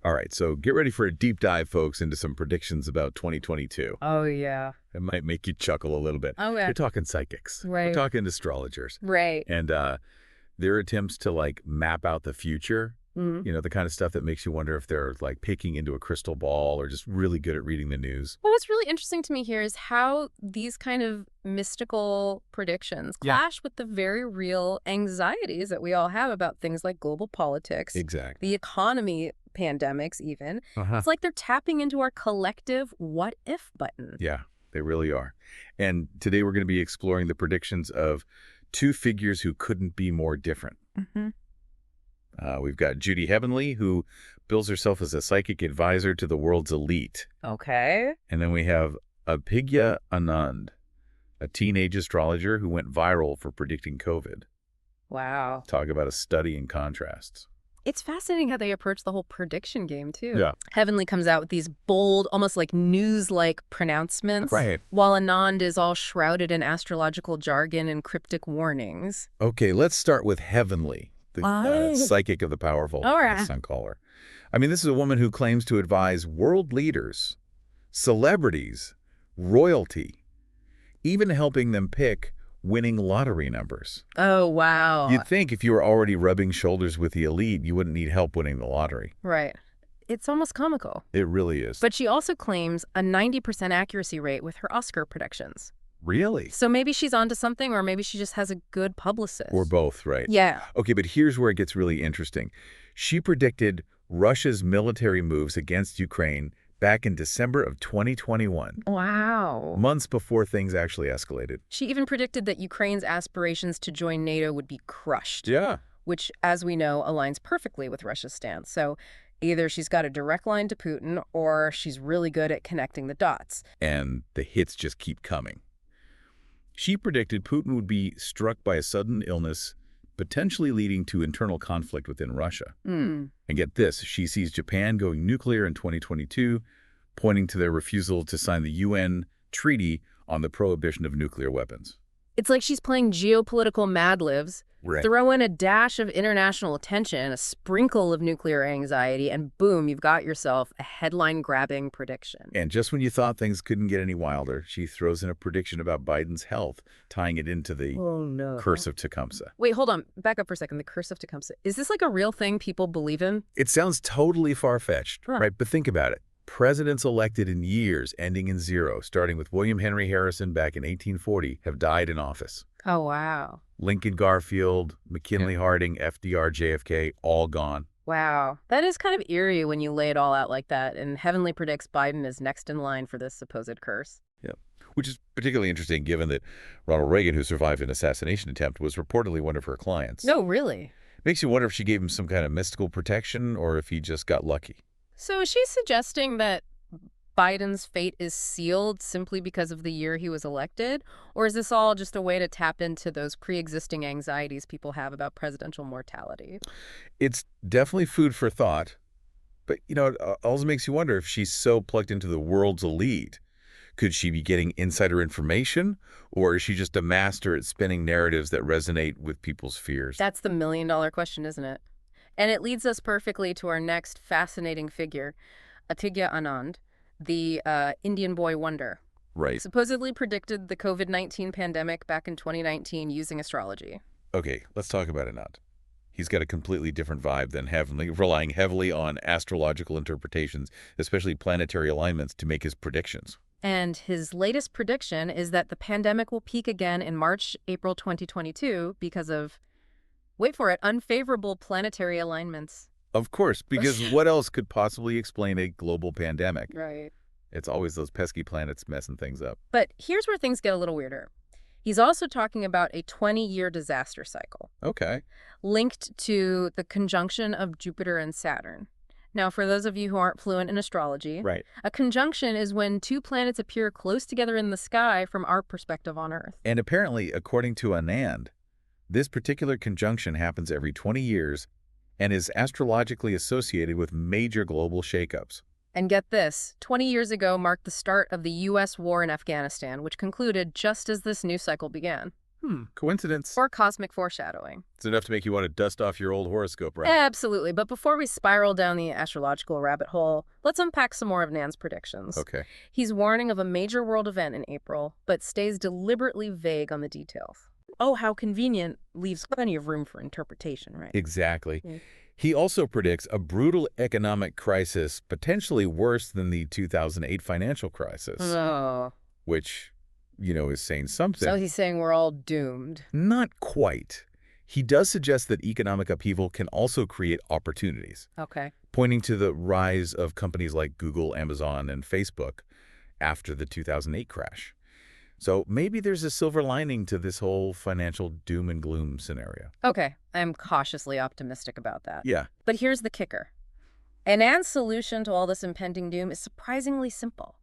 All right, so get ready for a deep dive, folks, into some predictions about 2022. Oh, yeah. It might make you chuckle a little bit. Oh, yeah. We're talking psychics. We're Right. talking astrologers. Right. And their attempts to, like, map out the future, the kind of stuff that makes you wonder if they're, like, peeking into a crystal ball or just really good at reading the news. Well, what's really interesting to me here is how these kind of mystical predictions clash with the very real anxieties that we all have about things like global politics, Exactly. the economy, pandemics even. Uh-huh. It's like they're tapping into our collective what-if button. Yeah, they really are. And today we're going to be exploring the predictions of two figures who couldn't be more different. We've got Judy Hevenly, who bills herself as a psychic advisor to the world's elite. Okay. And then we have Abhigya Anand, a teenage astrologer who went viral for predicting COVID. Wow. Talk about a study in contrasts. It's fascinating how they approach the whole prediction game, too. Yeah. Heavenly comes out with these bold, almost like news-like pronouncements. Right. While Anand is all shrouded in astrological jargon and cryptic warnings. Okay, let's start with Heavenly, the psychic of the powerful, All right. as some call her. I mean, this is a woman who claims to advise world leaders, celebrities, royalty, even helping them pick winning lottery numbers. Oh, wow. You'd think if you were already rubbing shoulders with the elite, you wouldn't need help winning the lottery. Right. It's almost comical. It really is. But she also claims a 90% accuracy rate with her Oscar predictions. Really? So maybe she's onto something, or maybe she just has a good publicist. Or both, right? Yeah. Okay, but here's where it gets really interesting. She predicted Russia's military moves against Ukraine back in December of 2021. Wow. Months before things actually escalated. She even predicted that Ukraine's aspirations to join NATO would be crushed. Yeah. Which, as we know, aligns perfectly with Russia's stance. So either she's got a direct line to Putin, or she's really good at connecting the dots. And the hits just keep coming. She predicted Putin would be struck by a sudden illness, potentially leading to internal conflict within Russia. And get this, she sees Japan going nuclear in 2022, pointing to their refusal to sign the UN treaty on the prohibition of nuclear weapons. It's like she's playing geopolitical Mad Libs. Right. Throw in a dash of international attention, a sprinkle of nuclear anxiety, and boom, you've got yourself a headline-grabbing prediction. And just when you thought things couldn't get any wilder, she throws in a prediction about Biden's health, tying it into the curse of Tecumseh. Wait, hold on. Back up for a second. The curse of Tecumseh. Is this like a real thing people believe in? It sounds totally far-fetched, right? But think about it. Presidents elected in years ending in zero, starting with William Henry Harrison back in 1840, have died in office. Oh, wow. Lincoln Garfield, McKinley Harding, FDR, JFK, all gone. Wow. That is kind of eerie when you lay it all out like that, and Heavenly predicts Biden is next in line for this supposed curse. Yeah, which is particularly interesting given that Ronald Reagan, who survived an assassination attempt, was reportedly one of her clients. No, really? Makes you wonder if she gave him some kind of mystical protection or if he just got lucky. So is she suggesting that Biden's fate is sealed simply because of the year he was elected? Or is this all just a way to tap into those pre-existing anxieties people have about presidential mortality? It's definitely food for thought. But, it also makes you wonder if she's so plugged into the world's elite. Could she be getting insider information? Or is she just a master at spinning narratives that resonate with people's fears? That's the million-dollar question, isn't it? And it leads us perfectly to our next fascinating figure, Abhigya Anand, the Indian boy wonder. Right. Supposedly predicted the COVID-19 pandemic back in 2019 using astrology. Okay, let's talk about Anand. He's got a completely different vibe than Heavenly, relying heavily on astrological interpretations, especially planetary alignments, to make his predictions. And his latest prediction is that the pandemic will peak again in March, April 2022 because of, wait for it, unfavorable planetary alignments. Of course, because what else could possibly explain a global pandemic? Right. It's always those pesky planets messing things up. But here's where things get a little weirder. He's also talking about a 20-year disaster cycle. Okay. Linked to the conjunction of Jupiter and Saturn. Now, for those of you who aren't fluent in astrology, Right. A conjunction is when two planets appear close together in the sky from our perspective on Earth. And apparently, according to Anand, this particular conjunction happens every 20 years and is astrologically associated with major global shakeups. And get this, 20 years ago marked the start of the U.S. war in Afghanistan, which concluded just as this news cycle began. Coincidence? Or cosmic foreshadowing. It's enough to make you want to dust off your old horoscope, right? Absolutely. But before we spiral down the astrological rabbit hole, let's unpack some more of Nan's predictions. Okay. He's warning of a major world event in April, but stays deliberately vague on the details. Oh, how convenient. Leaves plenty of room for interpretation, right? Exactly. Mm. He also predicts a brutal economic crisis, potentially worse than the 2008 financial crisis, Oh. which, is saying something. So he's saying we're all doomed. Not quite. He does suggest that economic upheaval can also create opportunities, Okay. pointing to the rise of companies like Google, Amazon, and Facebook after the 2008 crash. So maybe there's a silver lining to this whole financial doom and gloom scenario. Okay. I'm cautiously optimistic about that. Yeah. But here's the kicker. Anand's solution to all this impending doom is surprisingly simple.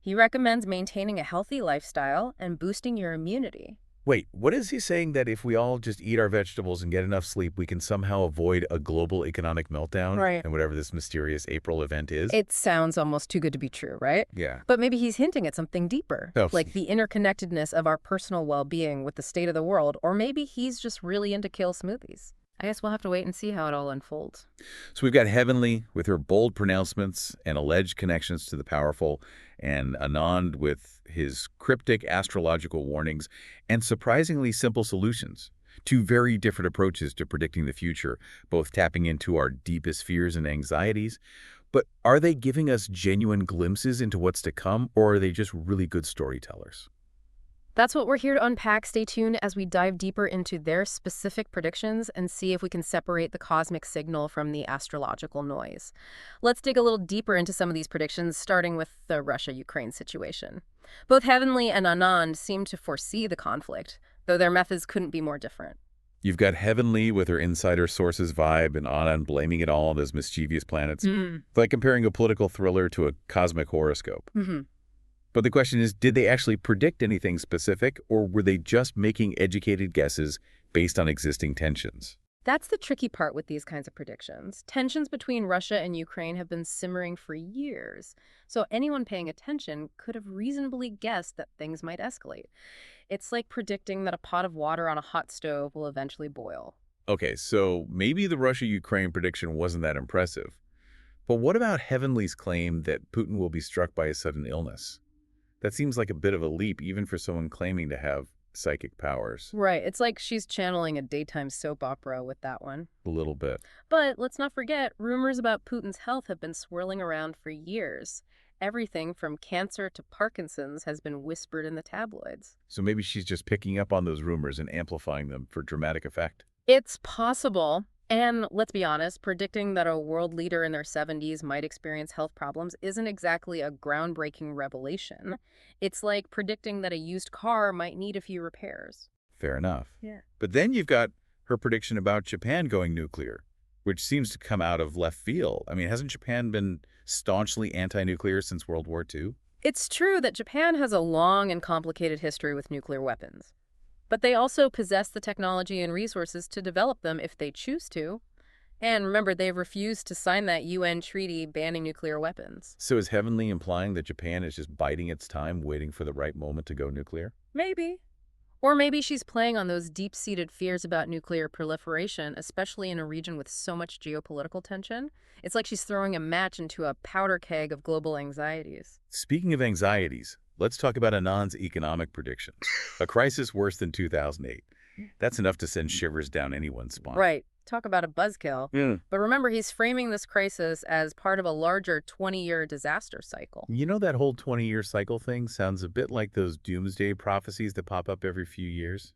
He recommends maintaining a healthy lifestyle and boosting your immunity. Wait, what is he saying, that if we all just eat our vegetables and get enough sleep, we can somehow avoid a global economic meltdown? Right. And whatever this mysterious April event is? It sounds almost too good to be true, right? Yeah. But maybe he's hinting at something deeper, Oh. like the interconnectedness of our personal well-being with the state of the world, or maybe he's just really into kale smoothies. I guess we'll have to wait and see how it all unfolds. So we've got Heavenly with her bold pronouncements and alleged connections to the powerful, and Anand with his cryptic astrological warnings and surprisingly simple solutions. Two very different approaches to predicting the future, both tapping into our deepest fears and anxieties. But are they giving us genuine glimpses into what's to come, or are they just really good storytellers? That's what we're here to unpack. Stay tuned as we dive deeper into their specific predictions and see if we can separate the cosmic signal from the astrological noise. Let's dig a little deeper into some of these predictions, starting with the Russia-Ukraine situation. Both Heavenly and Anand seem to foresee the conflict, though their methods couldn't be more different. You've got Heavenly with her insider sources vibe and Anand blaming it all on those mischievous planets. It's like comparing a political thriller to a cosmic horoscope. But the question is, did they actually predict anything specific, or were they just making educated guesses based on existing tensions? That's the tricky part with these kinds of predictions. Tensions between Russia and Ukraine have been simmering for years, so anyone paying attention could have reasonably guessed that things might escalate. It's like predicting that a pot of water on a hot stove will eventually boil. Okay, so maybe the Russia-Ukraine prediction wasn't that impressive. But what about Heavenly's claim that Putin will be struck by a sudden illness? That seems like a bit of a leap, even for someone claiming to have psychic powers. Right, it's like she's channeling a daytime soap opera with that one. A little bit. But let's not forget, rumors about Putin's health have been swirling around for years. Everything from cancer to Parkinson's has been whispered in the tabloids. So maybe she's just picking up on those rumors and amplifying them for dramatic effect. It's possible. And let's be honest, predicting that a world leader in their 70s might experience health problems isn't exactly a groundbreaking revelation. It's like predicting that a used car might need a few repairs. Fair enough. Yeah. But then you've got her prediction about Japan going nuclear, which seems to come out of left field. I mean, hasn't Japan been staunchly anti-nuclear since World War II? It's true that Japan has a long and complicated history with nuclear weapons. But they also possess the technology and resources to develop them if they choose to. And remember, they've refused to sign that UN treaty banning nuclear weapons. So is Heavenly implying that Japan is just biding its time, waiting for the right moment to go nuclear? Maybe. Or maybe she's playing on those deep-seated fears about nuclear proliferation, especially in a region with so much geopolitical tension. It's like she's throwing a match into a powder keg of global anxieties. Speaking of anxieties, let's talk about Anand's economic predictions. A crisis worse than 2008. That's enough to send shivers down anyone's spine. Right. Talk about a buzzkill. Yeah. But remember, he's framing this crisis as part of a larger 20-year disaster cycle. You know, that whole 20-year cycle thing sounds a bit like those doomsday prophecies that pop up every few years.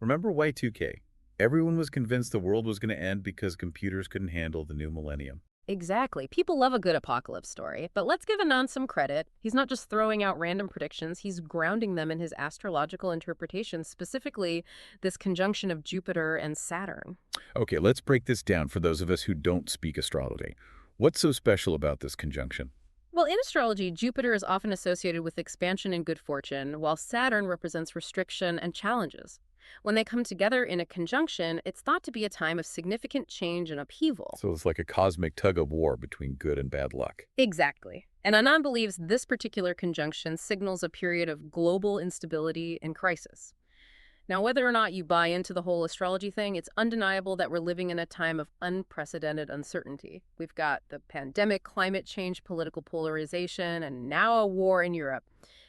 Remember Y2K? Everyone was convinced the world was going to end because computers couldn't handle the new millennium. Exactly. People love a good apocalypse story. But let's give Anand some credit. He's not just throwing out random predictions. He's grounding them in his astrological interpretations, specifically this conjunction of Jupiter and Saturn. Okay, let's break this down for those of us who don't speak astrology. What's so special about this conjunction? Well, in astrology, Jupiter is often associated with expansion and good fortune, while Saturn represents restriction and challenges. When they come together in a conjunction, it's thought to be a time of significant change and upheaval. So it's like a cosmic tug-of-war between good and bad luck. Exactly. And Anand believes this particular conjunction signals a period of global instability and crisis. Now, whether or not you buy into the whole astrology thing, it's undeniable that we're living in a time of unprecedented uncertainty. We've got the pandemic, climate change, political polarization, and now a war in Europe.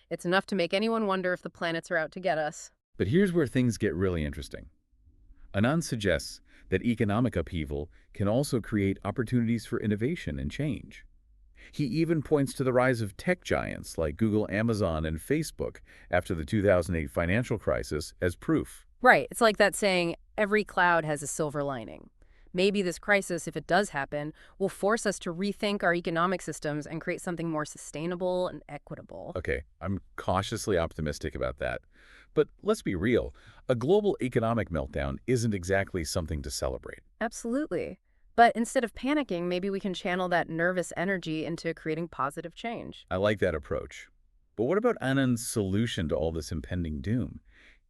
It's enough to make anyone wonder if the planets are out to get us. But here's where things get really interesting. Anand suggests that economic upheaval can also create opportunities for innovation and change. He even points to the rise of tech giants like Google, Amazon, and Facebook after the 2008 financial crisis as proof. Right. It's like that saying, every cloud has a silver lining. Maybe this crisis, if it does happen, will force us to rethink our economic systems and create something more sustainable and equitable. Okay, I'm cautiously optimistic about that. But let's be real, a global economic meltdown isn't exactly something to celebrate. Absolutely. But instead of panicking, maybe we can channel that nervous energy into creating positive change. I like that approach. But what about Anand's solution to all this impending doom?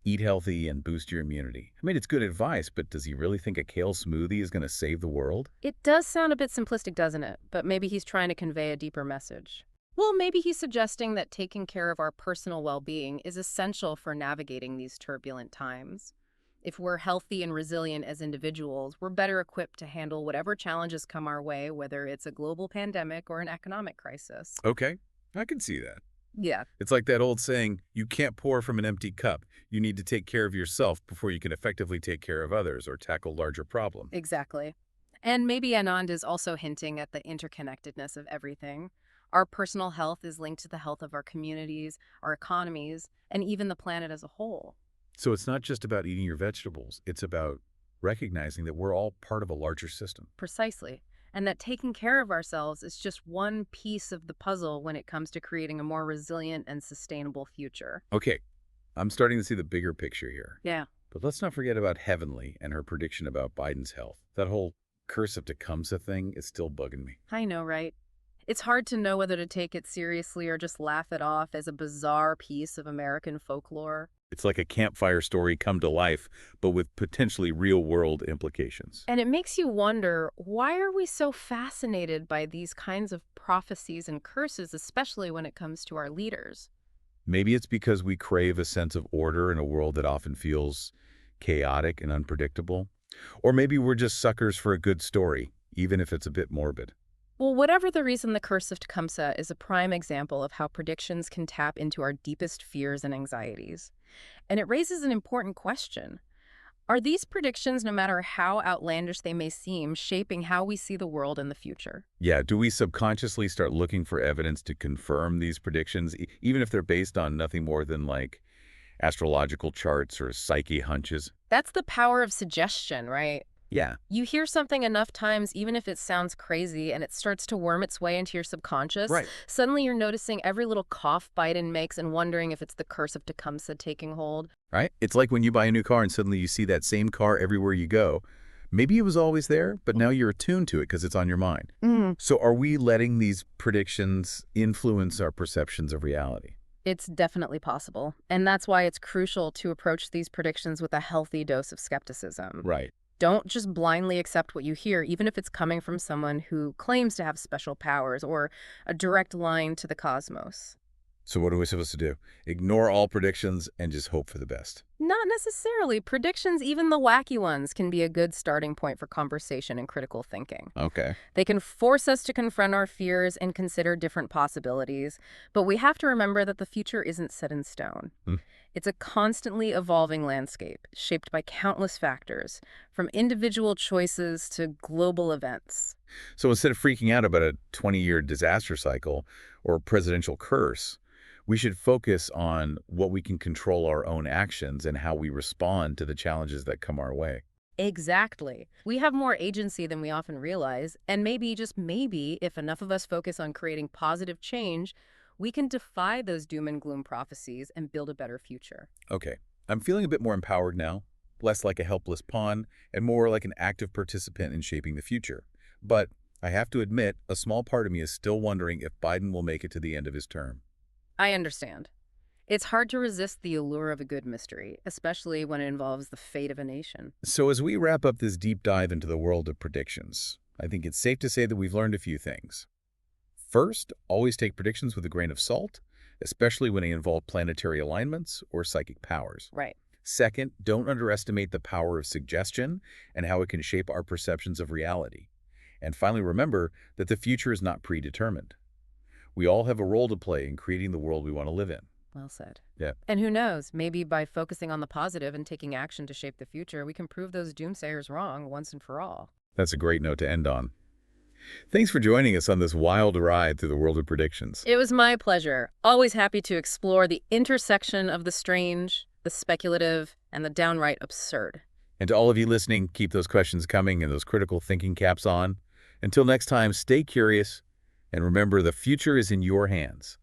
Eat healthy and boost your immunity. I mean, it's good advice, but does he really think a kale smoothie is going to save the world? It does sound a bit simplistic, doesn't it? But maybe he's trying to convey a deeper message. Well, maybe he's suggesting that taking care of our personal well-being is essential for navigating these turbulent times. If we're healthy and resilient as individuals, we're better equipped to handle whatever challenges come our way, whether it's a global pandemic or an economic crisis. Okay, I can see that. Yeah, It's like that old saying, you can't pour from an empty cup. You need to take care of yourself before you can effectively take care of others or tackle larger problems. exactly. And maybe Anand is also hinting at the interconnectedness of everything. Our personal health is linked to the health of our communities, our economies, and even the planet as a whole. So it's not just about eating your vegetables. It's about recognizing that we're all part of a larger system. Precisely. And that taking care of ourselves is just one piece of the puzzle when it comes to creating a more resilient and sustainable future. Okay, I'm starting to see the bigger picture here. Yeah. But let's not forget about Heavenly and her prediction about Biden's health. That whole curse of Tecumseh thing is still bugging me. I know, right? It's hard to know whether to take it seriously or just laugh it off as a bizarre piece of American folklore. It's like a campfire story come to life, but with potentially real-world implications. And it makes you wonder, why are we so fascinated by these kinds of prophecies and curses, especially when it comes to our leaders? Maybe it's because we crave a sense of order in a world that often feels chaotic and unpredictable. Or maybe we're just suckers for a good story, even if it's a bit morbid. Well, whatever the reason, the curse of Tecumseh is a prime example of how predictions can tap into our deepest fears and anxieties. And it raises an important question. Are these predictions, no matter how outlandish they may seem, shaping how we see the world in the future? Yeah, do we subconsciously start looking for evidence to confirm these predictions, even if they're based on nothing more than like astrological charts or psyche hunches? That's the power of suggestion, right? Yeah. You hear something enough times, even if it sounds crazy, and it starts to worm its way into your subconscious. Right. Suddenly you're noticing every little cough Biden makes and wondering if it's the curse of Tecumseh taking hold. Right? It's like when you buy a new car and suddenly you see that same car everywhere you go. Maybe it was always there, but now you're attuned to it because it's on your mind. So are we letting these predictions influence our perceptions of reality? It's definitely possible. And that's why it's crucial to approach these predictions with a healthy dose of skepticism. Right. Don't just blindly accept what you hear, even if it's coming from someone who claims to have special powers or a direct line to the cosmos. So what are we supposed to do? Ignore all predictions and just hope for the best? Not necessarily. Predictions, even the wacky ones, can be a good starting point for conversation and critical thinking. Okay. They can force us to confront our fears and consider different possibilities, but we have to remember that the future isn't set in stone. It's a constantly evolving landscape, shaped by countless factors, from individual choices to global events. So instead of freaking out about a 20-year disaster cycle or presidential curse, we should focus on what we can control our own actions and how we respond to the challenges that come our way. Exactly. We have more agency than we often realize, and maybe, just maybe, if enough of us focus on creating positive change, we can defy those doom and gloom prophecies and build a better future. Okay, I'm feeling a bit more empowered now, less like a helpless pawn and more like an active participant in shaping the future. But I have to admit, a small part of me is still wondering if Biden will make it to the end of his term. I understand. It's hard to resist the allure of a good mystery, especially when it involves the fate of a nation. So as we wrap up this deep dive into the world of predictions, I think it's safe to say that we've learned a few things. First, always take predictions with a grain of salt, especially when they involve planetary alignments or psychic powers. Right. Second, don't underestimate the power of suggestion and how it can shape our perceptions of reality. And finally, remember that the future is not predetermined. We all have a role to play in creating the world we want to live in. Well said. Yeah, And who knows, maybe by focusing on the positive and taking action to shape the future, we can prove those doomsayers wrong once and for all. that's a great note to end on. Thanks for joining us on this wild ride through the world of predictions. It was my pleasure. Always happy to explore the intersection of the strange, the speculative, and the downright absurd. And to all of you listening, keep those questions coming and those critical thinking caps on. Until next time, stay curious, and remember the future is in your hands.